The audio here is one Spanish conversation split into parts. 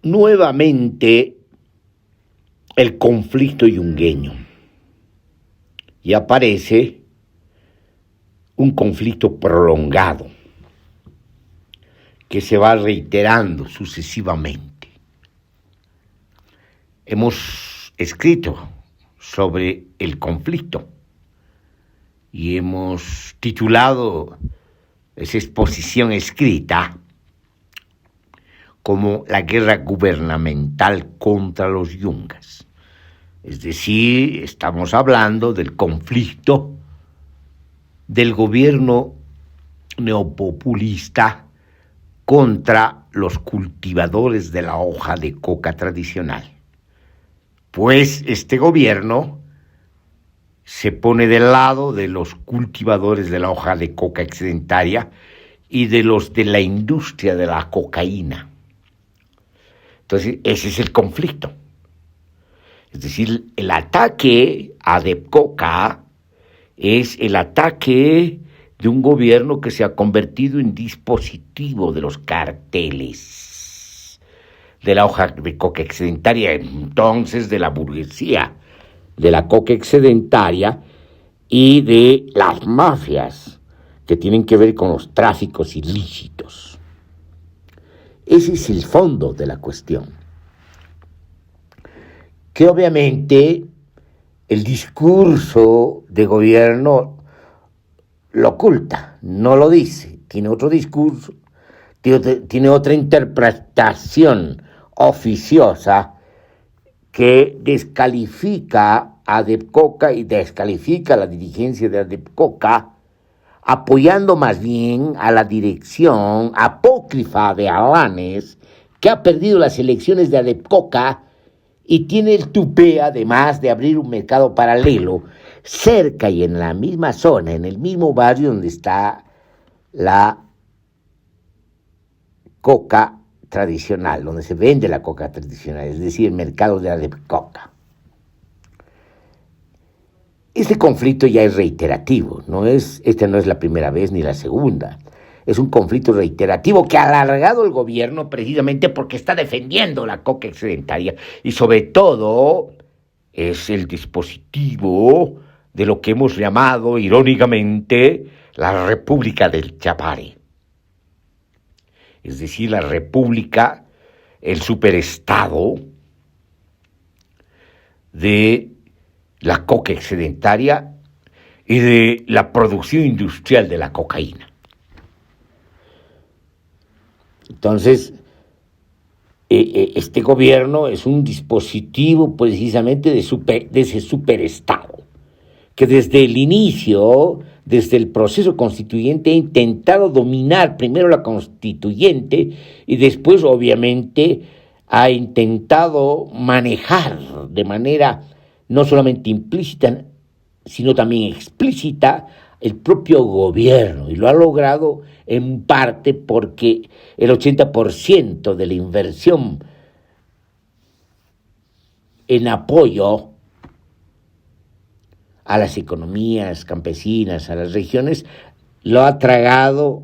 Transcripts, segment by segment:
nuevamente el conflicto yungueño y aparece un conflicto prolongado que se va reiterando sucesivamente. Hemos escrito sobre el conflicto y hemos titulado esa exposición escrita como la guerra gubernamental contra los yungas. Es decir, estamos hablando del conflicto del gobierno neopopulista contra los cultivadores de la hoja de coca tradicional. Pues este gobierno se pone del lado de los cultivadores de la hoja de coca excedentaria y de los de la industria de la cocaína. Entonces, ese es el conflicto. Es decir, el ataque a Adepcoca es el ataque de un gobierno que se ha convertido en dispositivo de los carteles de la hoja de coca excedentaria, entonces de la burguesía de la coca excedentaria y de las mafias que tienen que ver con los tráficos ilícitos. Ese es el fondo de la cuestión, que obviamente el discurso de gobierno lo oculta, no lo dice, tiene otro discurso, tiene otra interpretación oficiosa que descalifica a Adepcoca y descalifica a la dirigencia de Adepcoca, apoyando más bien a la dirección apócrifa de Alanes, que ha perdido las elecciones de Adepcoca y tiene el tupé, además, de abrir un mercado paralelo cerca y en la misma zona, en el mismo barrio donde está la coca tradicional, donde se vende la coca tradicional, es decir, el mercado de Adepcoca. Este conflicto ya es reiterativo, esta no es la primera vez ni la segunda. Es un conflicto reiterativo que ha alargado el gobierno precisamente porque está defendiendo la coca excedentaria y sobre todo es el dispositivo de lo que hemos llamado irónicamente la República del Chapare. Es decir, la república, el superestado de la coca excedentaria y de la producción industrial de la cocaína. Entonces, este gobierno es un dispositivo precisamente de ese superestado, que desde el inicio, desde el proceso constituyente, ha intentado dominar primero la constituyente y después, obviamente, ha intentado manejar de manera no solamente implícita, sino también explícita el propio gobierno, y lo ha logrado en parte porque el 80% de la inversión en apoyo a las economías campesinas, a las regiones, lo ha tragado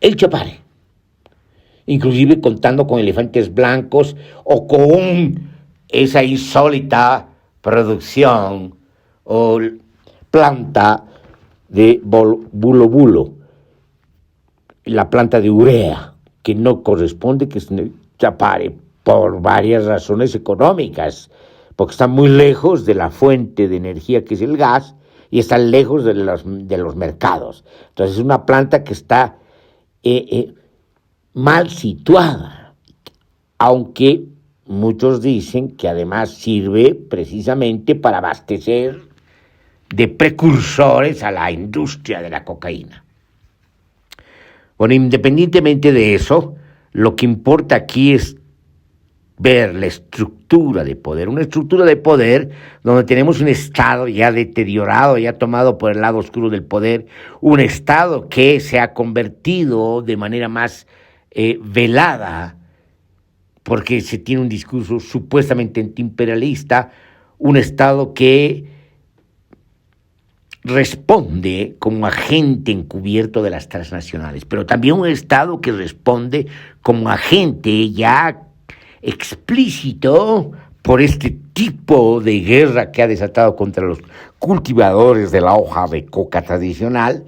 el Chapare, inclusive contando con elefantes blancos o con esa insólita producción o planta de bulo, la planta de urea, que no corresponde, que es en el Chapare, por varias razones económicas, porque está muy lejos de la fuente de energía que es el gas y está lejos de los mercados. Entonces es una planta que está mal situada, aunque muchos dicen que además sirve precisamente para abastecer de precursores a la industria de la cocaína. Bueno, independientemente de eso, lo que importa aquí es ver la estructura de poder, una estructura de poder donde tenemos un Estado ya deteriorado, ya tomado por el lado oscuro del poder, un Estado que se ha convertido de manera más velada, porque se tiene un discurso supuestamente antiimperialista, un Estado que responde como agente encubierto de las transnacionales, pero también un Estado que responde como agente ya explícito por este tipo de guerra que ha desatado contra los cultivadores de la hoja de coca tradicional,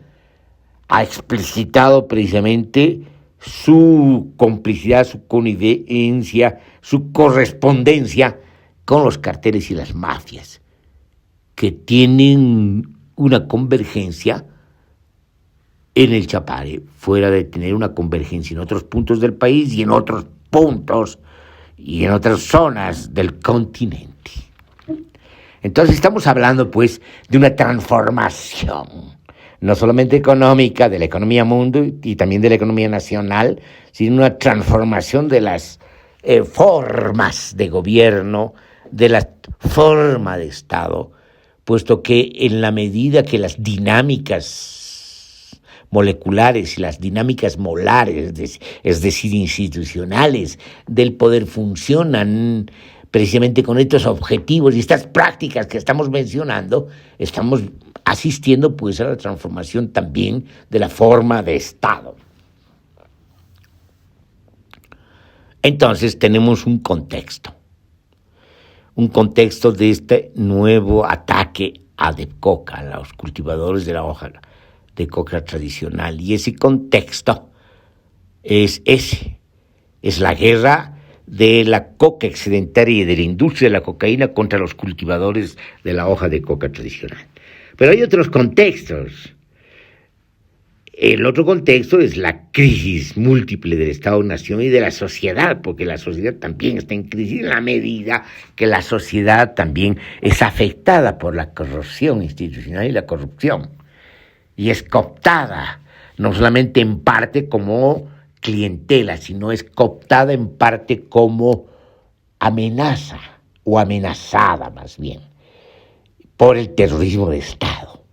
ha explicitado precisamente su complicidad, su connivencia, su correspondencia con los carteles y las mafias, que tienen una convergencia en el Chapare, fuera de tener una convergencia en otros puntos del país y en otros puntos y en otras zonas del continente. Entonces estamos hablando pues de una transformación, no solamente económica, de la economía mundo y también de la economía nacional, sino una transformación de las formas de gobierno, de la forma de Estado, puesto que en la medida que las dinámicas moleculares y las dinámicas molares, es decir, institucionales del poder funcionan precisamente con estos objetivos y estas prácticas que estamos mencionando, estamos asistiendo pues a la transformación también de la forma de Estado. Entonces tenemos un contexto de este nuevo ataque a de coca, a los cultivadores de la hoja de coca tradicional, y ese contexto es la guerra de la coca excedentaria y de la industria de la cocaína contra los cultivadores de la hoja de coca tradicional. Pero hay otros contextos. El otro contexto es la crisis múltiple del Estado-Nación y de la sociedad, porque la sociedad también está en crisis en la medida que la sociedad también es afectada por la corrupción institucional y la corrupción, y es cooptada, no solamente en parte como clientela, sino es cooptada en parte como amenaza, o amenazada más bien, por el terrorismo de Estado.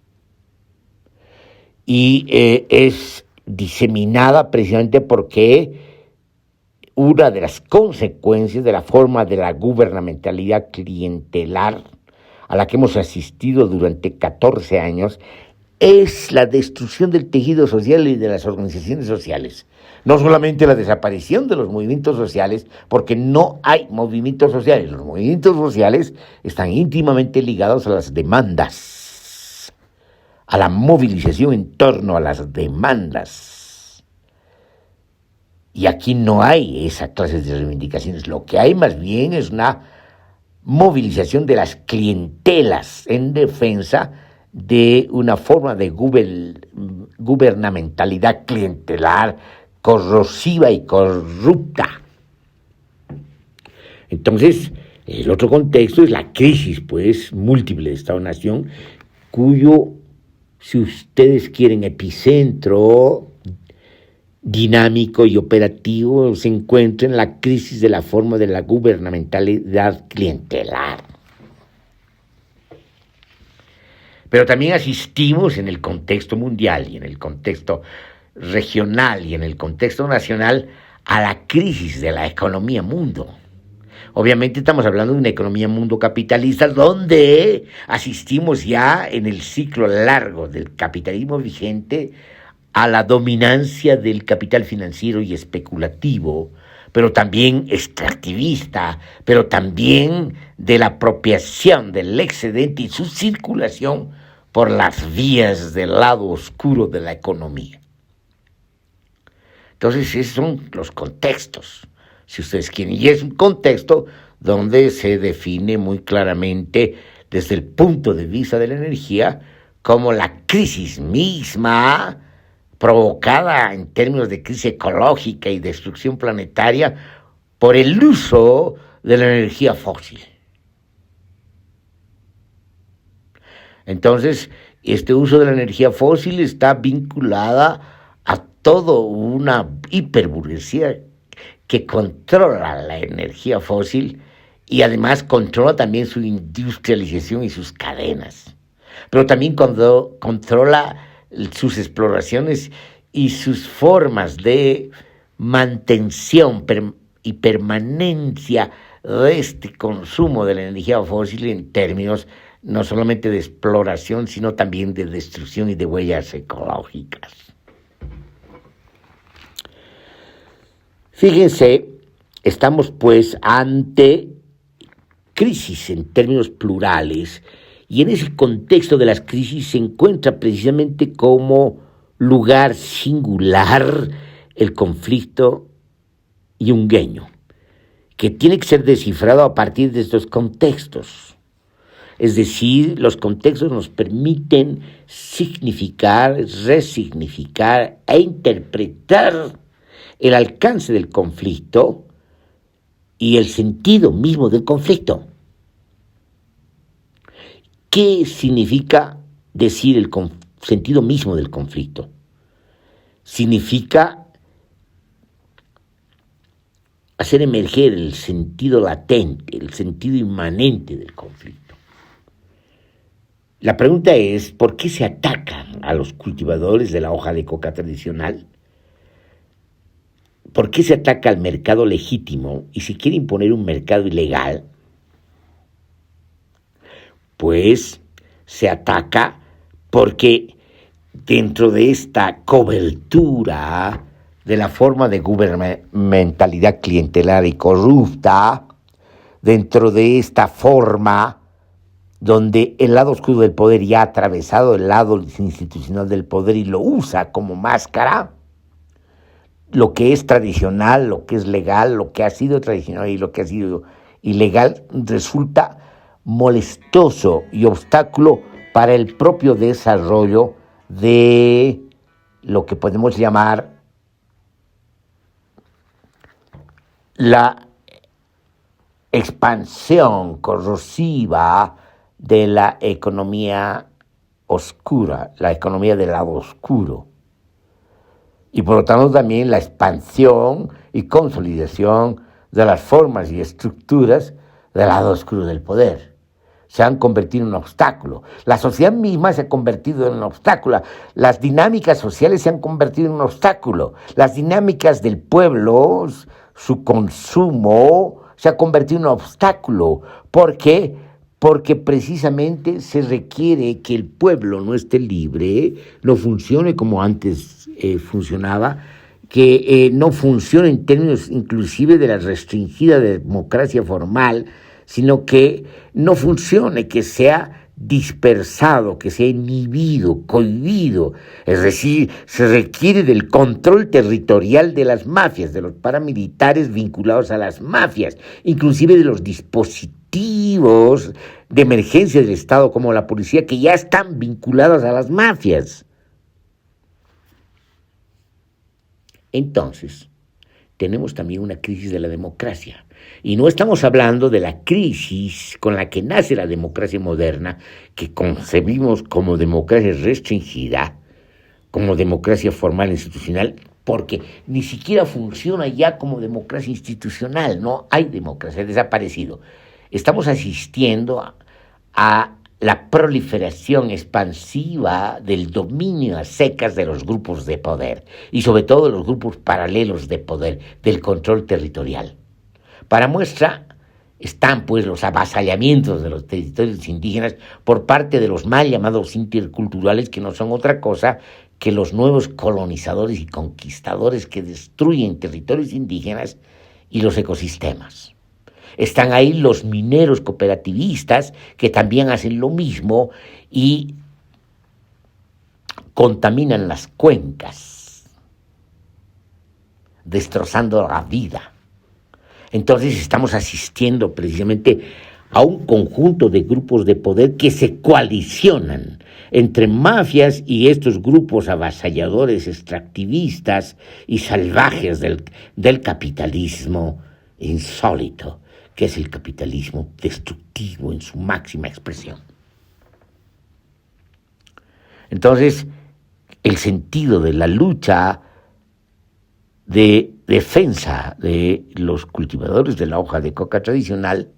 Y es diseminada precisamente porque una de las consecuencias de la forma de la gubernamentalidad clientelar a la que hemos asistido durante 14 años es la destrucción del tejido social y de las organizaciones sociales. No solamente la desaparición de los movimientos sociales, porque no hay movimientos sociales. Los movimientos sociales están íntimamente ligados a las demandas, a la movilización en torno a las demandas. Y aquí no hay esa clase de reivindicaciones. Lo que hay más bien es una movilización de las clientelas en defensa de una forma de gubernamentalidad clientelar, corrosiva y corrupta. Entonces, el otro contexto es la crisis, pues, múltiple de Estado-Nación, cuyo, si ustedes quieren, epicentro dinámico y operativo se encuentra en la crisis de la forma de la gubernamentalidad clientelar. Pero también asistimos en el contexto mundial y en el contexto regional y en el contexto nacional a la crisis de la economía mundo. Obviamente estamos hablando de una economía mundo capitalista donde asistimos ya en el ciclo largo del capitalismo vigente a la dominancia del capital financiero y especulativo, pero también extractivista, pero también de la apropiación del excedente y su circulación por las vías del lado oscuro de la economía. Entonces, esos son los contextos, si ustedes quieren, y es un contexto donde se define muy claramente desde el punto de vista de la energía como la crisis misma provocada en términos de crisis ecológica y destrucción planetaria por el uso de la energía fósil. Entonces, este uso de la energía fósil está vinculada a toda una hiperburguesía que controla la energía fósil y además controla también su industrialización y sus cadenas. Pero también cuando controla sus exploraciones y sus formas de mantención y permanencia de este consumo de la energía fósil en términos no solamente de exploración, sino también de destrucción y de huellas ecológicas. Fíjense Estamos pues ante crisis en términos plurales, y en ese contexto de las crisis se encuentra precisamente como lugar singular el conflicto yungueño, que tiene que ser descifrado a partir de estos contextos. Es decir, los contextos nos permiten significar, resignificar e interpretar el alcance del conflicto y el sentido mismo del conflicto. ¿Qué significa decir el sentido mismo del conflicto? Significa hacer emerger el sentido latente, el sentido inmanente del conflicto. La pregunta es, ¿por qué se atacan a los cultivadores de la hoja de coca tradicional? ¿Por qué se ataca al mercado legítimo y se quiere imponer un mercado ilegal? Pues se ataca porque dentro de esta cobertura de la forma de gubernamentalidad clientelar y corrupta, dentro de esta forma donde el lado oscuro del poder ya ha atravesado el lado institucional del poder y lo usa como máscara, lo que es tradicional, lo que es legal, lo que ha sido tradicional y lo que ha sido ilegal resulta molestoso y obstáculo para el propio desarrollo de lo que podemos llamar la expansión corrosiva de la economía oscura, la economía del lado oscuro. Y por lo tanto también la expansión y consolidación de las formas y estructuras del lado oscuro del poder. Se han convertido en un obstáculo. La sociedad misma se ha convertido en un obstáculo. Las dinámicas sociales se han convertido en un obstáculo. Las dinámicas del pueblo, su consumo, se ha convertido en un obstáculo. ¿Por qué? Porque precisamente se requiere que el pueblo no esté libre, no funcione como antes funcionaba, que no funcione en términos inclusive de la restringida democracia formal, sino que no funcione, que sea dispersado, que sea inhibido, cohibido. Es decir, se requiere del control territorial de las mafias, de los paramilitares vinculados a las mafias, inclusive de los dispositivos de emergencia del Estado como la policía, que ya están vinculados a las mafias. Entonces, tenemos también una crisis de la democracia. Y no estamos hablando de la crisis con la que nace la democracia moderna, que concebimos como democracia restringida, como democracia formal e institucional, porque ni siquiera funciona ya como democracia institucional, no hay democracia, ha desaparecido. Estamos asistiendo a la proliferación expansiva del dominio a secas de los grupos de poder y sobre todo de los grupos paralelos de poder, del control territorial. Para muestra están pues los avasallamientos de los territorios indígenas por parte de los mal llamados interculturales, que no son otra cosa que los nuevos colonizadores y conquistadores que destruyen territorios indígenas y los ecosistemas. Están ahí los mineros cooperativistas que también hacen lo mismo y contaminan las cuencas, destrozando la vida. Entonces estamos asistiendo precisamente a un conjunto de grupos de poder que se coalicionan entre mafias y estos grupos avasalladores, extractivistas y salvajes del capitalismo insólito, que es el capitalismo destructivo en su máxima expresión. Entonces, el sentido de la lucha de defensa de los cultivadores de la hoja de coca tradicional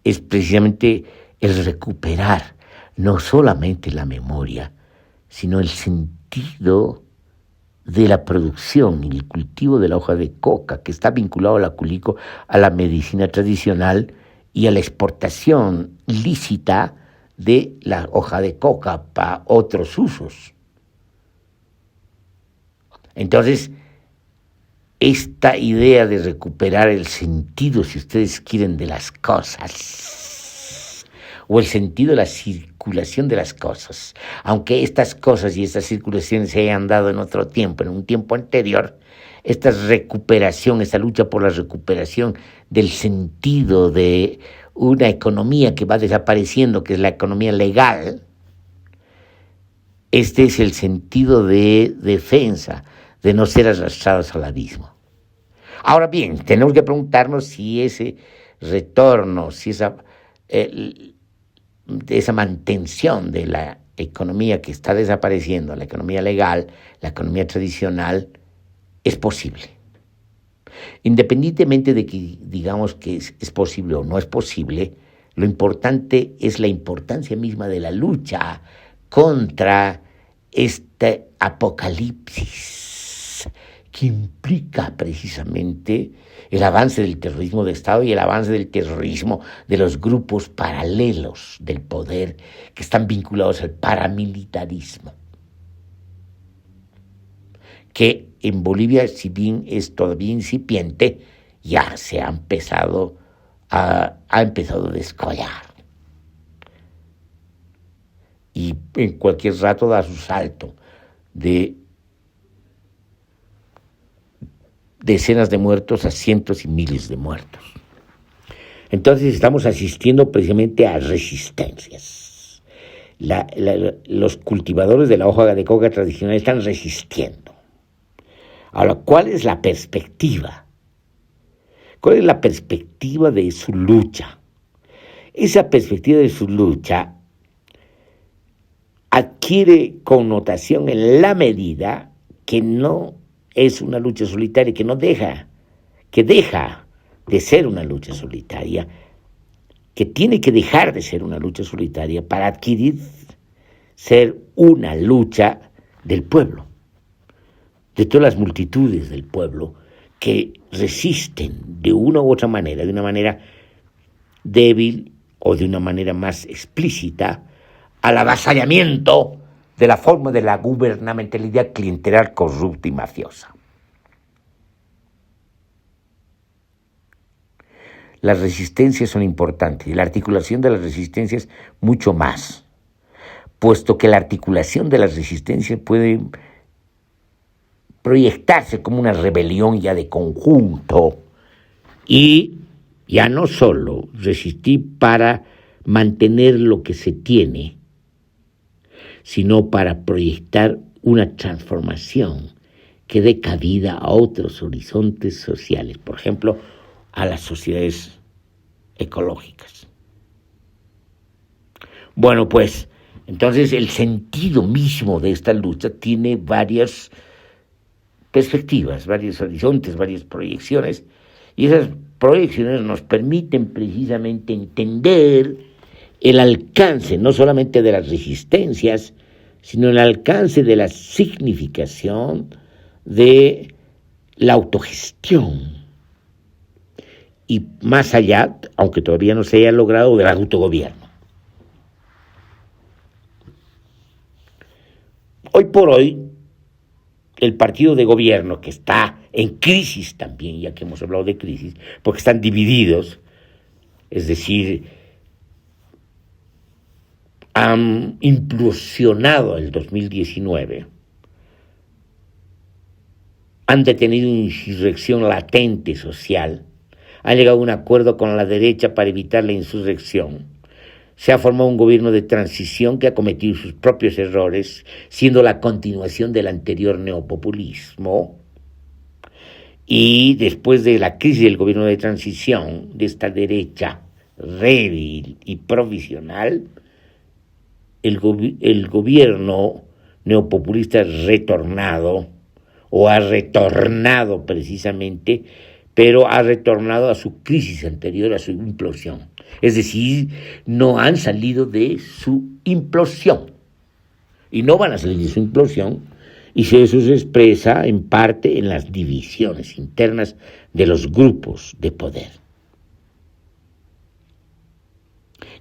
es precisamente el recuperar no solamente la memoria, sino el sentido de la producción y el cultivo de la hoja de coca, que está vinculado a la medicina tradicional y a la exportación lícita de la hoja de coca para otros usos. Entonces, esta idea de recuperar el sentido, si ustedes quieren, de las cosas, o el sentido de la circulación de las cosas, aunque estas cosas y estas circulaciones se hayan dado en otro tiempo, en un tiempo anterior, esta recuperación, esta lucha por la recuperación del sentido de una economía que va desapareciendo, que es la economía legal, este es el sentido de defensa, de no ser arrastrados al abismo. Ahora bien, tenemos que preguntarnos si ese retorno, si esa mantención de la economía que está desapareciendo, la economía legal, la economía tradicional, es posible. Independientemente de que digamos que es posible o no es posible, lo importante es la importancia misma de la lucha contra este apocalipsis que implica precisamente el avance del terrorismo de Estado y el avance del terrorismo de los grupos paralelos del poder que están vinculados al paramilitarismo, que en Bolivia, si bien es todavía incipiente, ya se ha empezado a descollar. Y en cualquier rato da su salto de decenas de muertos a cientos y miles de muertos. Entonces estamos asistiendo precisamente a resistencias. Los cultivadores de la hoja de coca tradicional están resistiendo. Ahora, ¿cuál es la perspectiva? ¿Cuál es la perspectiva de su lucha? Esa perspectiva de su lucha adquiere connotación en la medida que no es una lucha solitaria, que deja de ser una lucha solitaria, que tiene que dejar de ser una lucha solitaria para adquirir ser una lucha del pueblo, de todas las multitudes del pueblo que resisten de una u otra manera, de una manera débil o de una manera más explícita, al avasallamiento de la forma de la gubernamentalidad clientelar, corrupta y mafiosa. Las resistencias son importantes y la articulación de las resistencias mucho más, puesto que la articulación de las resistencias puede proyectarse como una rebelión ya de conjunto y ya no solo resistir para mantener lo que se tiene, sino para proyectar una transformación que dé cabida a otros horizontes sociales, por ejemplo, a las sociedades ecológicas. Bueno, pues, entonces el sentido mismo de esta lucha tiene varias perspectivas, varios horizontes, varias proyecciones, y esas proyecciones nos permiten precisamente entender el alcance no solamente de las resistencias, sino el alcance de la significación de la autogestión. Y más allá, aunque todavía no se haya logrado, del autogobierno. Hoy por hoy, el partido de gobierno, que está en crisis también, ya que hemos hablado de crisis, porque están divididos, es decir, han implosionado el 2019, han detenido una insurrección latente social, han llegado a un acuerdo con la derecha para evitar la insurrección. Se ha formado un gobierno de transición que ha cometido sus propios errores, siendo la continuación del anterior neopopulismo. Y después de la crisis del gobierno de transición, de esta derecha débil y provisional, el gobierno neopopulista ha retornado precisamente, pero ha retornado a su crisis anterior, a su implosión. Es decir, no han salido de su implosión y no van a salir de su implosión, y eso se expresa en parte en las divisiones internas de los grupos de poder,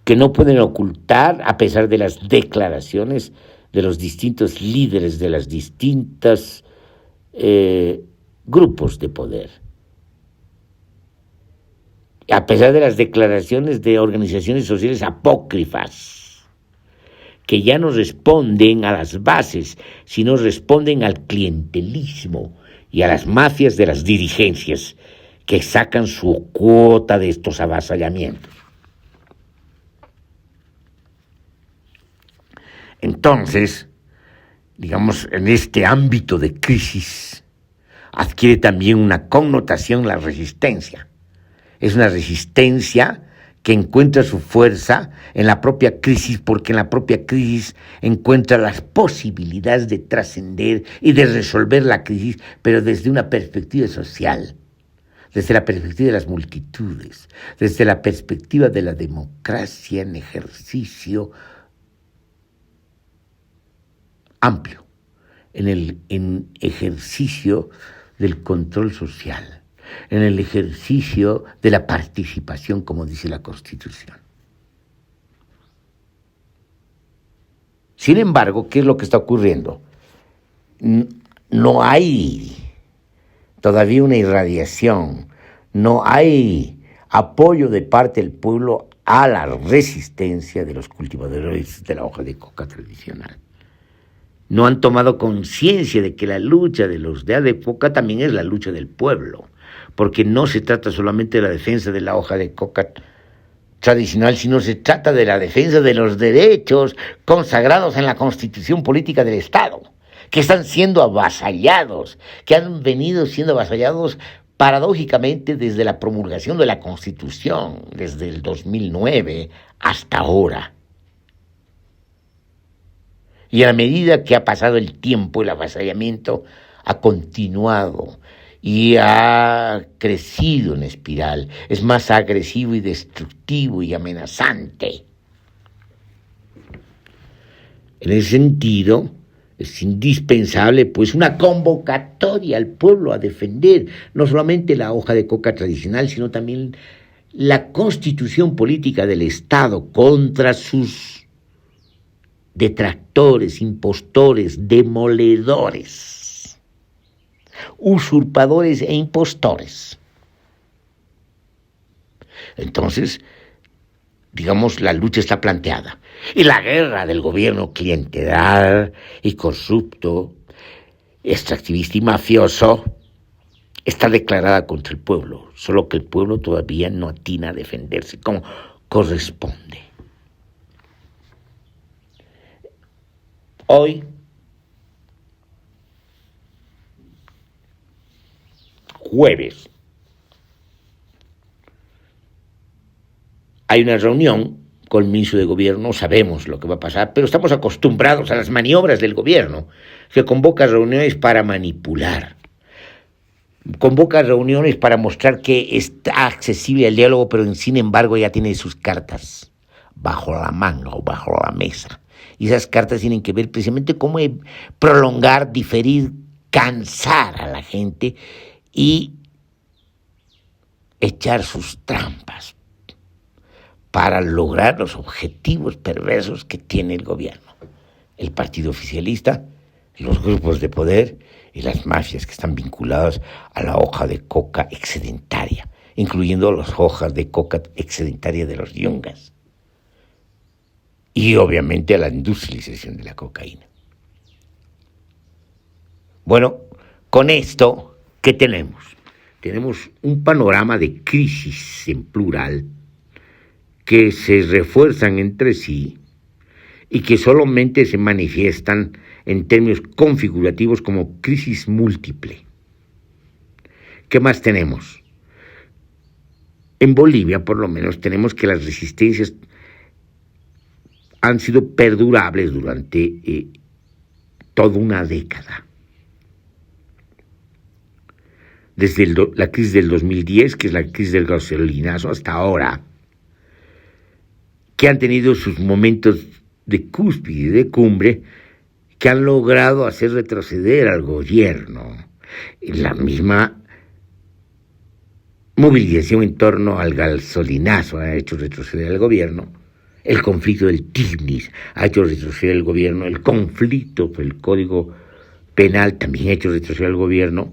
que no pueden ocultar, a pesar de las declaraciones de los distintos líderes de las distintas grupos de poder. A pesar de las declaraciones de organizaciones sociales apócrifas, que ya no responden a las bases, sino responden al clientelismo y a las mafias de las dirigencias, que sacan su cuota de estos avasallamientos. Entonces, digamos, en este ámbito de crisis, adquiere también una connotación la resistencia. Es una resistencia que encuentra su fuerza en la propia crisis, porque en la propia crisis encuentra las posibilidades de trascender y de resolver la crisis, pero desde una perspectiva social, desde la perspectiva de las multitudes, desde la perspectiva de la democracia en ejercicio amplio, en ejercicio del control social, en el ejercicio de la participación, como dice la Constitución. Sin embargo, ¿qué es lo que está ocurriendo? No hay todavía una irradiación, no hay apoyo de parte del pueblo a la resistencia de los cultivadores de la hoja de coca tradicional. No han tomado conciencia de que la lucha de los de coca también es la lucha del pueblo, porque no se trata solamente de la defensa de la hoja de coca tradicional, sino se trata de la defensa de los derechos consagrados en la Constitución Política del Estado, que están siendo avasallados, que han venido siendo avasallados paradójicamente desde la promulgación de la Constitución, desde el 2009 hasta ahora. Y a la medida que ha pasado el tiempo, el avasallamiento ha continuado y ha crecido en espiral. Es más agresivo y destructivo y amenazante. En ese sentido, es indispensable, pues, una convocatoria al pueblo a defender no solamente la hoja de coca tradicional, sino también la constitución política del Estado contra sus detractores, impostores, demoledores, usurpadores e impostores. Entonces, digamos, la lucha está planteada. Y la guerra del gobierno clientelar y corrupto, extractivista y mafioso está declarada contra el pueblo, solo que el pueblo todavía no atina a defenderse como corresponde. Hoy, jueves, hay una reunión con el ministro de Gobierno, sabemos lo que va a pasar, pero estamos acostumbrados a las maniobras del gobierno, que convoca reuniones para manipular, convoca reuniones para mostrar que está accesible al diálogo, pero sin embargo ya tiene sus cartas bajo la manga o bajo la mesa. Y esas cartas tienen que ver precisamente cómo prolongar, diferir, cansar a la gente y echar sus trampas para lograr los objetivos perversos que tiene el gobierno, el partido oficialista, los grupos de poder y las mafias que están vinculadas a la hoja de coca excedentaria, incluyendo las hojas de coca excedentaria de los yungas. Y obviamente a la industrialización de la cocaína. Bueno, con esto, ¿qué tenemos? Tenemos un panorama de crisis en plural que se refuerzan entre sí y que solamente se manifiestan en términos configurativos como crisis múltiple. ¿Qué más tenemos? En Bolivia, por lo menos, tenemos que las resistencias han sido perdurables durante toda una década. Desde la crisis del 2010, que es la crisis del gasolinazo, hasta ahora, que han tenido sus momentos de cúspide y de cumbre, que han logrado hacer retroceder al gobierno. La misma movilización en torno al gasolinazo ha hecho retroceder al gobierno. El conflicto del TIGNIS ha hecho retroceder al gobierno. El conflicto por el Código Penal también ha hecho retroceder al gobierno.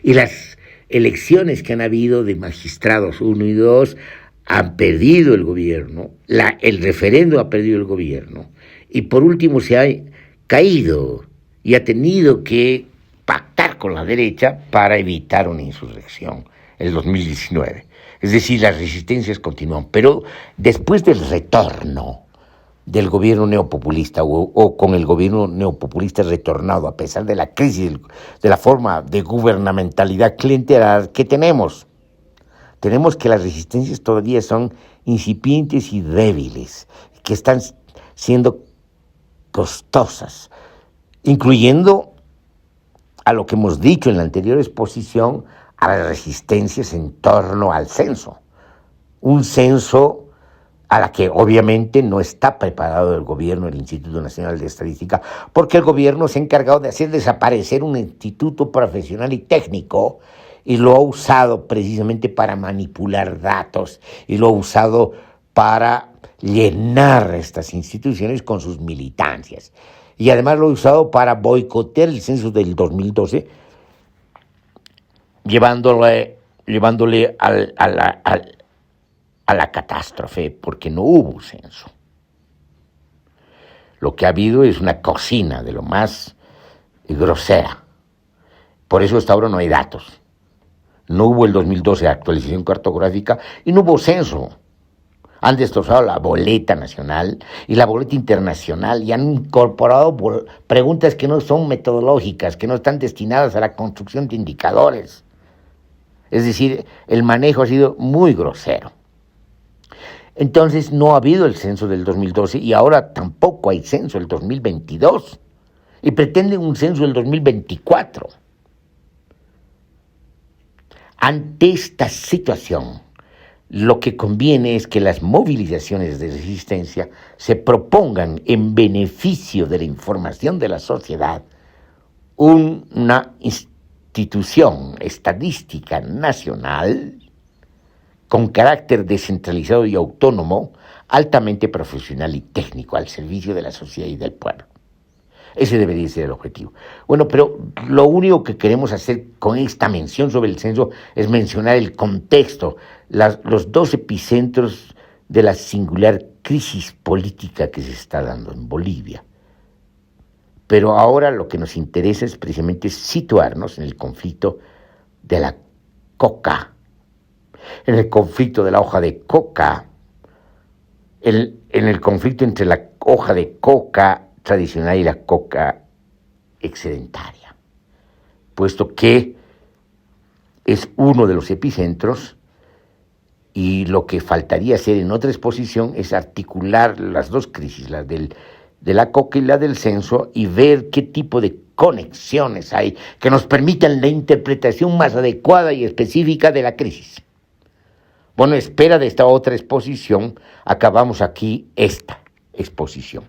Y las elecciones que han habido de magistrados 1 y 2 han perdido el gobierno, el referendo ha perdido el gobierno, y por último se ha caído y ha tenido que pactar con la derecha para evitar una insurrección el 2019. Es decir, las resistencias continúan, pero después del retorno del gobierno neopopulista o con el gobierno neopopulista retornado a pesar de la crisis de la forma de gubernamentalidad clientelar que tenemos que las resistencias todavía son incipientes y débiles, que están siendo costosas, incluyendo a lo que hemos dicho en la anterior exposición, a las resistencias en torno al censo. Un censo a la que obviamente no está preparado el gobierno, el Instituto Nacional de Estadística, porque el gobierno se ha encargado de hacer desaparecer un instituto profesional y técnico y lo ha usado precisamente para manipular datos y lo ha usado para llenar estas instituciones con sus militancias. Y además lo ha usado para boicotear el censo del 2012, llevándole a la catástrofe, porque no hubo censo. Lo que ha habido es una cocina de lo más grosera. Por eso hasta ahora no hay datos. No hubo el 2012 actualización cartográfica y no hubo censo. Han destrozado la boleta nacional y la boleta internacional y han incorporado preguntas que no son metodológicas, que no están destinadas a la construcción de indicadores. Es decir, el manejo ha sido muy grosero. Entonces no ha habido el censo del 2012 y ahora tampoco hay censo del 2022 y pretenden un censo del 2024. Ante esta situación, lo que conviene es que las movilizaciones de resistencia se propongan en beneficio de la información de la sociedad una institución estadística nacional con carácter descentralizado y autónomo, altamente profesional y técnico al servicio de la sociedad y del pueblo. Ese debería ser el objetivo. Bueno, pero lo único que queremos hacer con esta mención sobre el censo es mencionar el contexto, los dos epicentros de la singular crisis política que se está dando en Bolivia. Pero ahora lo que nos interesa es precisamente situarnos en el conflicto de la coca, en el conflicto de la hoja de coca, en el conflicto entre la hoja de coca tradicional y la coca excedentaria, puesto que es uno de los epicentros y lo que faltaría hacer en otra exposición es articular las dos crisis, la de la coca y la del censo, y ver qué tipo de conexiones hay que nos permitan la interpretación más adecuada y específica de la crisis. Bueno, espera de esta otra exposición, acabamos aquí esta exposición.